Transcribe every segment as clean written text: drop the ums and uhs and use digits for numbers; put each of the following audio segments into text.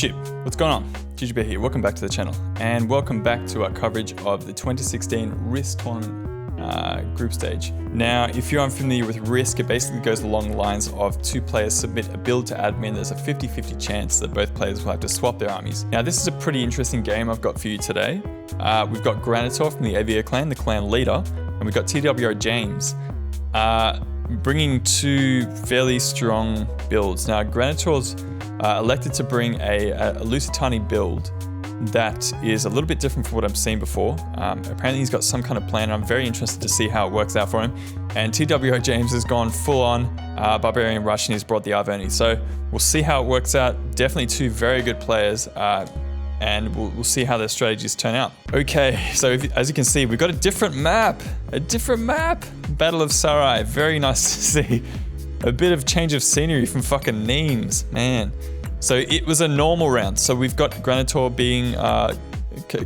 YouTube, what's going on? Jujubear here, welcome back to the channel, and welcome back to our coverage of the 2016 Risk Tournament group stage. Now, if you're unfamiliar with Risk, it basically goes along the lines of two players submit a build to admin. There's a 50-50 chance that both players will have to swap their armies. Now, this is a pretty interesting game I've got for you today. We've got Granitor from the AVA clan, the clan leader, and we've got TWR James, bringing two fairly strong builds. Now, Granitor's elected to bring a LUSITANI build that is a little bit different from what I've seen before. Apparently he's got some kind of plan, and I'm very interested to see how it works out for him. And TWR James has gone full on Barbarian Rush, and he's brought the AVA. So we'll see how it works out. Definitely two very good players, and we'll see how their strategies turn out. Okay, so as you can see, we've got a different map. Battle of Sarai, very nice to see. A bit of change of scenery from fucking Nemes, man. So it was a normal round. So we've got Granitor being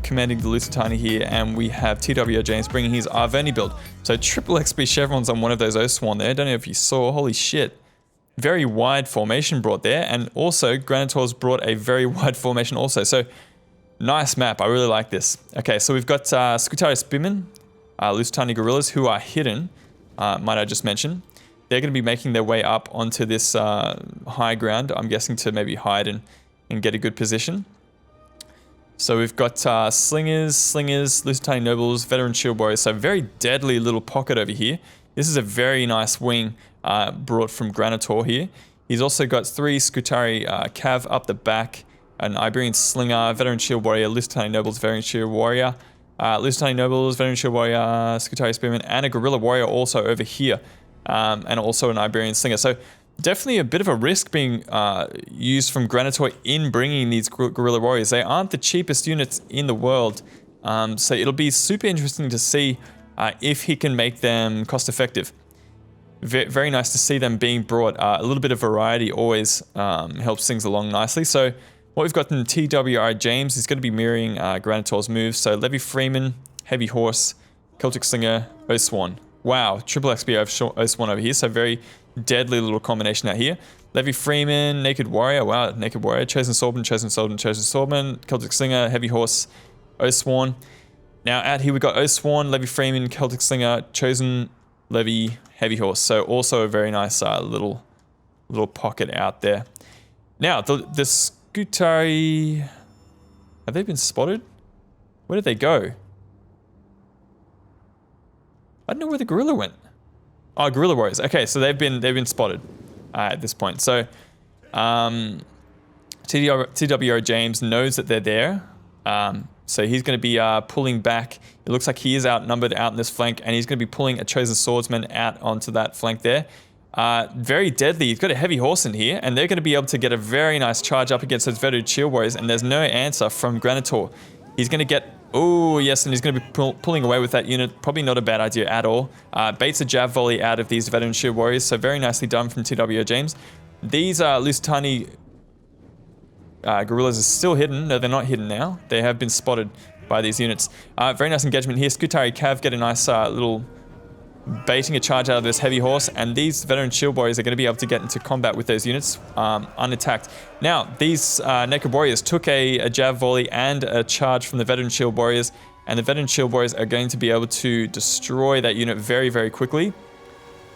commanding the LUSITANI here, and we have TWR James bringing his AVA build. So triple XP chevrons on one of those Oathsworn there. I don't know if you saw, holy shit. Very wide formation brought there, and also Granitor's brought a very wide formation also. So nice map, I really like this. Okay, so we've got Scutari Spearmen, LUSITANI guerrillas who are hidden, might I just mention. They're going to be making their way up onto this high ground, I'm guessing, to maybe hide and get a good position. So we've got slingers, LUSITANI nobles, veteran shield warriors. So very deadly little pocket over here. This is a very nice wing brought from Granitor here. He's also got three Scutari cav up the back, an Iberian slinger, veteran shield warrior, LUSITANI nobles, veteran shield warrior, LUSITANI nobles, veteran shield warrior, Scutari spearman, and a guerrilla warrior also over here. And also an Iberian slinger. So definitely a bit of a risk being used from Granitor in bringing these guerrilla warriors. They aren't the cheapest units in the world. So it'll be super interesting to see if he can make them cost effective. Very nice to see them being brought. A little bit of variety always helps things along nicely. So what we've got in TWR James is going to be mirroring Granitor's moves. So Levy Freeman, Heavy Horse, Celtic Slinger, Oathsworn. Wow, triple XP Oathsworn over here, so very deadly little combination out here. Levy Freeman, Naked Warrior, wow, Naked Warrior, Chosen Swordman, Celtic Slinger, Heavy Horse, Oathsworn. Now out here we've got Oathsworn, Levy Freeman, Celtic Slinger, Chosen, Levy, Heavy Horse. So also a very nice little pocket out there. Now, the Scutari, have they been spotted? Where did they go? I don't know where the guerrilla went. Oh, guerrilla warriors. Okay, so they've been spotted at this point. So TWR James knows that they're there. So he's going to be pulling back. It looks like he is outnumbered out in this flank, and he's going to be pulling a chosen swordsman out onto that flank there. Very deadly. He's got a heavy horse in here, and they're going to be able to get a very nice charge up against those veteran shield warriors, and there's no answer from Granitor. He's going to get... Oh, yes, and he's going to be pulling away with that unit. Probably not a bad idea at all. Baits a jab volley out of these veteran shield warriors, so very nicely done from TWR James. These LUSITANI guerrillas are still hidden. No, they're not hidden now. They have been spotted by these units. Very nice engagement here. Scutari Cav get a nice little baiting a charge out of this heavy horse, and these veteran shield warriors are going to be able to get into combat with those units unattacked. Now, these naked warriors took a jab volley and a charge from the veteran shield warriors, and the veteran shield warriors are going to be able to destroy that unit very, very quickly.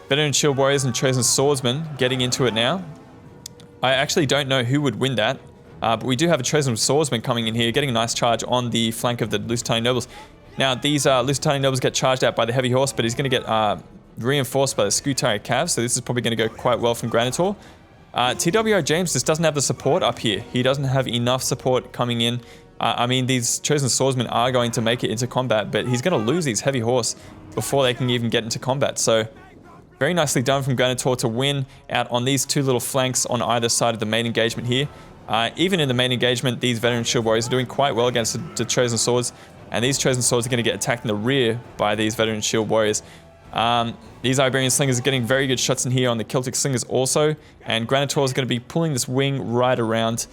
Veteran shield warriors and chosen swordsmen getting into it now. I actually don't know who would win that, but we do have a chosen swordsman coming in here, getting a nice charge on the flank of the LUSITANI nobles. Now, these LUSITANI nobles get charged out by the heavy horse, but he's going to get reinforced by the Scutari Cav, so this is probably going to go quite well from Granitor. TWR James just doesn't have the support up here. He doesn't have enough support coming in. I mean, these chosen swordsmen are going to make it into combat, but he's going to lose his heavy horse before they can even get into combat. So, very nicely done from Granitor to win out on these two little flanks on either side of the main engagement here. Even in the main engagement, these veteran shield warriors are doing quite well against the chosen swords. And these chosen swords are going to get attacked in the rear by these veteran shield warriors. These Iberian slingers are getting very good shots in here on the Celtic slingers also. And Granitor is going to be pulling this wing right around,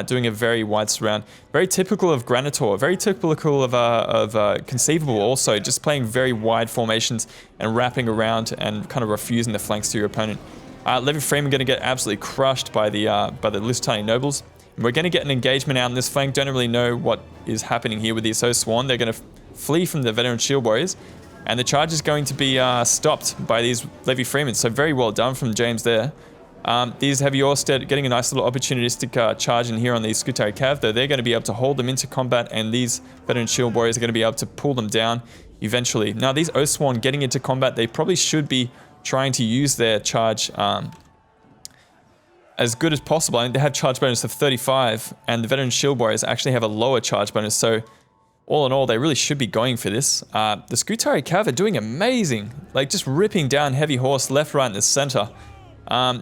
doing a very wide surround. Very typical of Granitor, very typical of Conceivable also, just playing very wide formations and wrapping around and kind of refusing the flanks to your opponent. Levy Freeman going to get absolutely crushed by the LUSITANI nobles. We're going to get an engagement out on this flank. Don't really know what is happening here with the Assault Sworn. They're going to flee from the Veteran Shield Warriors. And the charge is going to be stopped by these Levy Freemen. So very well done from James there. These Heavy Horse getting a nice little opportunistic charge in here on these Skutari Cav, though they're going to be able to hold them into combat, and these Veteran Shield Warriors are going to be able to pull them down eventually. Now, these Oathsworn getting into combat, they probably should be trying to use their charge as good as possible. I mean, they have charge bonus of 35, and the Veteran Shield Warriors actually have a lower charge bonus, so all in all, they really should be going for this. The Skutari Cav are doing amazing, like just ripping down Heavy Horse left, right, and the center.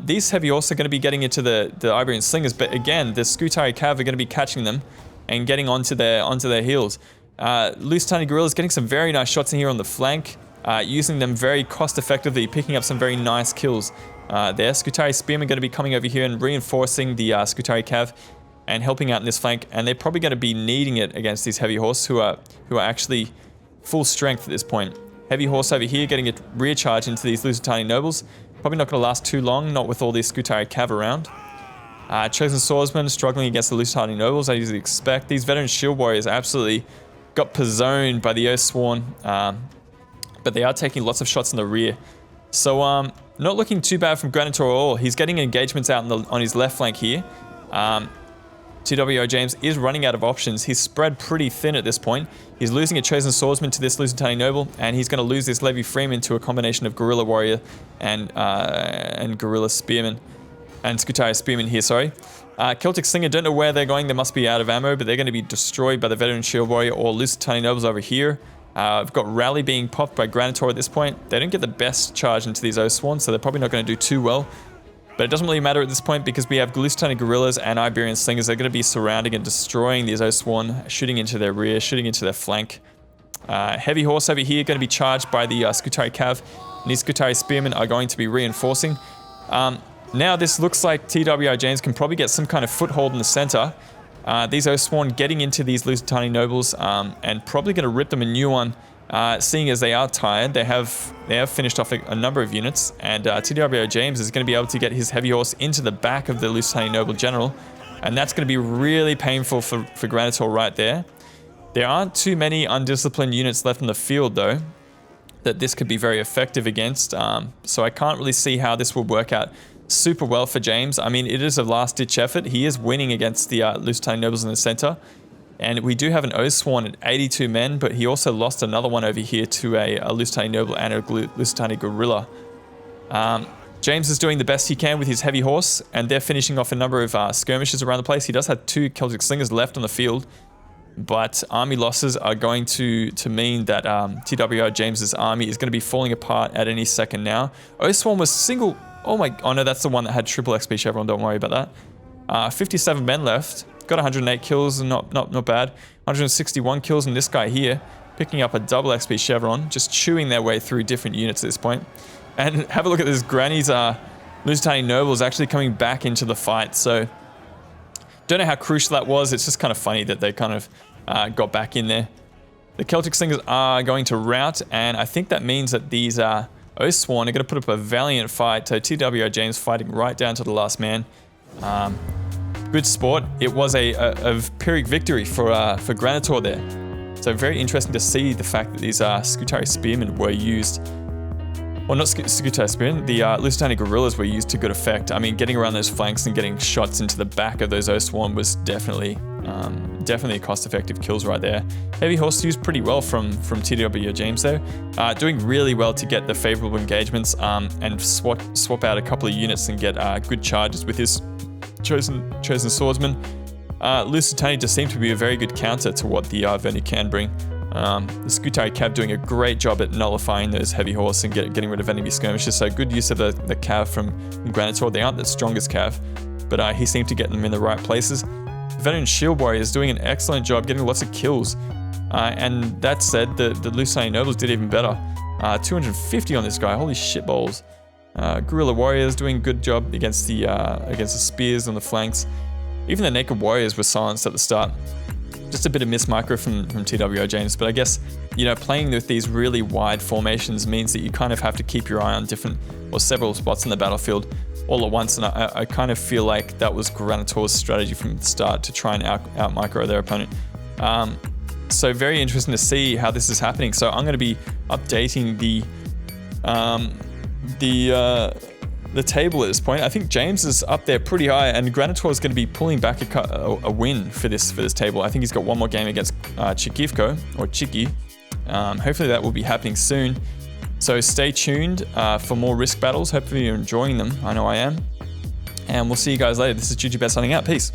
These Heavy Horse are going to be getting into the Iberian Slingers, but again, the Skutari Cav are going to be catching them and getting onto their heels. Lusitani Guerrillas getting some very nice shots in here on the flank, using them very cost effectively, picking up some very nice kills there. Skutari Spearmen going to be coming over here and reinforcing the Skutari Cav and helping out in this flank, and they're probably going to be needing it against these Heavy Horse who are actually full strength at this point. Heavy Horse over here getting a rear charge into these Lusitani Nobles. Probably not going to last too long, not with all these Skutari Cav around. Chosen Swordsmen struggling against the Lusitani Nobles, as you'd expect. These Veteran Shield Warriors absolutely got pizzoned by the Oathsworn, but they are taking lots of shots in the rear. So, not looking too bad from Granitor at all. He's getting engagements out on his left flank here. TWR James is running out of options. He's spread pretty thin at this point. He's losing a Chosen Swordsman to this Lusitani Noble, and he's going to lose this Levy Freeman to a combination of Guerrilla Warrior and Guerrilla Spearman. And Skutari Spearman here, sorry. Celtic Slinger, don't know where they're going. They must be out of ammo, but they're going to be destroyed by the Veteran Shield Warrior or Lusitani Nobles over here. I've got Rally being popped by Granitor at this point. They don't get the best charge into these Oathsworn, so they're probably not going to do too well. But it doesn't really matter at this point because we have Lusitani Guerrillas and Iberian Slingers. They're going to be surrounding and destroying these Oathsworn, shooting into their rear, shooting into their flank. Heavy Horse over here going to be charged by the Skutari Cav. And these Skutari Spearmen are going to be reinforcing. Now this looks like TWR James can probably get some kind of foothold in the center. These Oathsworn getting into these Lusitani Nobles and probably going to rip them a new one. Seeing as they are tired, they have finished off a number of units, and TWR James is going to be able to get his Heavy Horse into the back of the Lusitani Noble General, and that's going to be really painful for Granitor right there. There aren't too many undisciplined units left in the field though that this could be very effective against, so I can't really see how this will work out super well for James. I mean, it is a last-ditch effort. He is winning against the Lusitani Nobles in the center. And we do have an Oathsworn at 82 men, but he also lost another one over here to a Lusitani Noble and a Lusitani Guerrilla. James is doing the best he can with his Heavy Horse, and they're finishing off a number of skirmishes around the place. He does have 2 Celtic Slingers left on the field, but army losses are going to mean that TWR James's army is going to be falling apart at any second now. Oathsworn was single... Oh no, that's the one that had triple XP Chevron, don't worry about that. 57 men left. Got 108 kills, not bad. 161 kills in this guy here, picking up a double XP Chevron, just chewing their way through different units at this point. And have a look at this. Granny's Lusitani Nobles actually coming back into the fight. So, don't know how crucial that was. It's just kind of funny that they kind of got back in there. The Celtic Slingers are going to rout, and I think that means that these Oathsworn are going to put up a valiant fight. So, TWR James fighting right down to the last man. Good sport. It was a Pyrrhic victory for Granitor there. So very interesting to see the fact that these Skutari Spearmen were used. Well, not Skutari Spearmen, the Lusitani Guerrillas were used to good effect. I mean, getting around those flanks and getting shots into the back of those Oathsworn was definitely a cost-effective kills right there. Heavy Horse used pretty well from TWR James though. Doing really well to get the favorable engagements and swap out a couple of units and get good charges with his chosen swordsman. Lusitani just seemed to be a very good counter to what the Verni can bring. The Skutari Cav doing a great job at nullifying those Heavy Horse and getting rid of enemy skirmishes. So good use of the Cav from Granitor. They aren't the strongest Cav, but he seemed to get them in the right places. Veteran Shield Warrior is doing an excellent job getting lots of kills. And that said, the Lusitani Nobles did even better. 250 on this guy. Holy shit balls. Guerrilla Warriors doing a good job against the spears on the flanks. Even the Naked Warriors were silenced at the start. Just a bit of miss micro from TWR James, but I guess, playing with these really wide formations means that you kind of have to keep your eye on different or several spots in the battlefield. all at once, and I kind of feel like that was Granitor's strategy from the start to try and out micro their opponent. So very interesting to see how this is happening. So I'm going to be updating the table at this point. I think James is up there pretty high, and Granitor is going to be pulling back a win for this table. I think he's got one more game against Chikivko or Chiki. Hopefully that will be happening soon. So stay tuned for more Risk battles. Hopefully you're enjoying them. I know I am. And we'll see you guys later. This is Jujubear signing out. Peace.